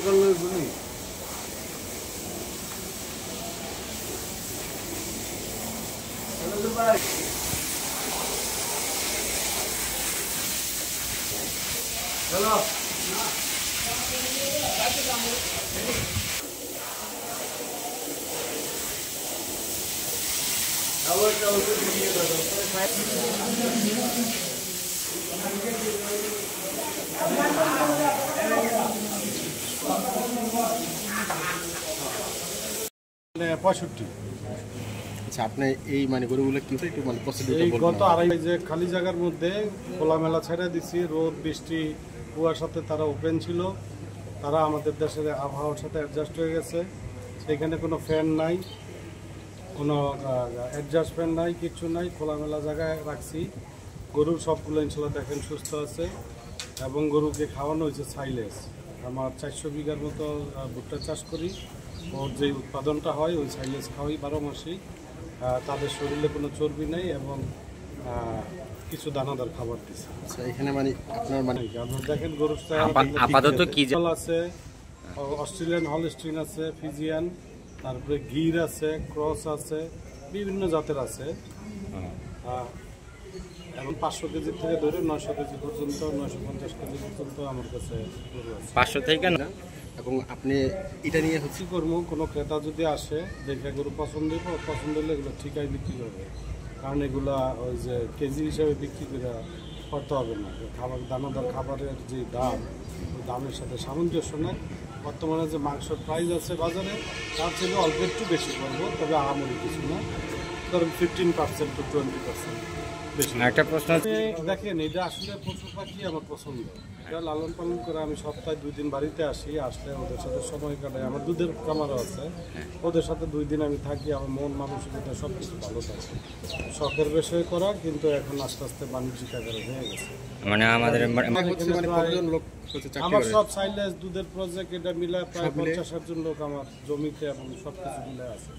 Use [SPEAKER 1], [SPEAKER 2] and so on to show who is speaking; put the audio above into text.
[SPEAKER 1] করলে গুলি হ্যালো
[SPEAKER 2] আচ্ছা, আপনি এই মানে গরুগুলো কি একটু মানে
[SPEAKER 1] গত আড়াই যে খালি জায়গার মধ্যে খোলামেলা ছেড়ে দিছি, রোদ বৃষ্টি কুয়ার সাথে তারা ওপেন ছিল, তারা আমাদের দেশের আবহাওয়ার সাথে অ্যাডজাস্ট হয়ে গেছে। সেখানে কোনো ফ্যান নাই, কোনো অ্যাডজাস্ট ফ্যান নাই, কিছু নাই, খোলামেলা জায়গায় রাখছি। গরুর সবগুলো ইনশাল্লাহ দেখেন সুস্থ আছে এবং গরুকে খাওয়ানো হয়েছে সাইলেজ। আমার 400 বিঘার মতো ভুট্টা চাষ করি, ওর যে উৎপাদনটা হয় ওই সাইলেজ খাওয়াই 12 মাসেই। তাদের শরীরে কোনো চর্বি নেই এবং কিছু দানাদার খাবার দিচ্ছে।
[SPEAKER 2] আচ্ছা, এখানে মানে আপনার মানে
[SPEAKER 1] আপনার দেখেন গরুর
[SPEAKER 3] আপাতত কি
[SPEAKER 1] আছে, অস্ট্রেলিয়ান হলস্টিন আছে, ফিজিয়ান, তারপরে গির আছে, ক্রস আছে, বিভিন্ন জাতের আছে। এবং 500 কেজি থেকে ধরে 900 কেজি পর্যন্ত, 950 কেজি পর্যন্ত আমার কাছে গরু আছে।
[SPEAKER 3] 500 থেকে না?
[SPEAKER 2] এবং আপনি এটা নিয়ে
[SPEAKER 1] হচ্ছে করবো, কোনো ক্রেতা যদি আসে দেখে গরু পছন্দ হলে এগুলো ঠিকাই বিক্রি করবে, কারণ এগুলা ওই যে কেজি হিসাবে বিক্রি করে করতে হবে না। খাবার দানাদার খাবারের যে দাম, ওই দামের সাথে সামঞ্জস্য নেই। বর্তমানে যে মাংসের প্রাইস আছে বাজারে, তার থেকে অল্প একটু বেশি করবো, তবে আহামরি কিছু না, ধরুন 15% to 20%।
[SPEAKER 3] একটা প্রশ্ন
[SPEAKER 1] দেখেন, এটা আসলে পশু পাখি আমার পছন্দ, এটা লালন পালন করে আমি সপ্তাহে 2 দিন বাড়িতে আসি, আসলে ওদের সাথে সময় কাটাই। আমার দুধের কামারও আছে, ওদের সাথে 2 দিন আমি থাকি, আমার মন মানসিকতা সব কিছু ভালো থাকে। শখের বিষয় করা, কিন্তু এখন আস্তে আস্তে বাণিজ্যিক আকারে হয়ে গেছে।
[SPEAKER 3] মানে আমাদের
[SPEAKER 1] আমার সব সাইলেজ দুধের প্রজেক্ট এটা মিলে প্রায় 50-60 জন লোক আমার জমিতে এবং সব কিছু মিলে আছে।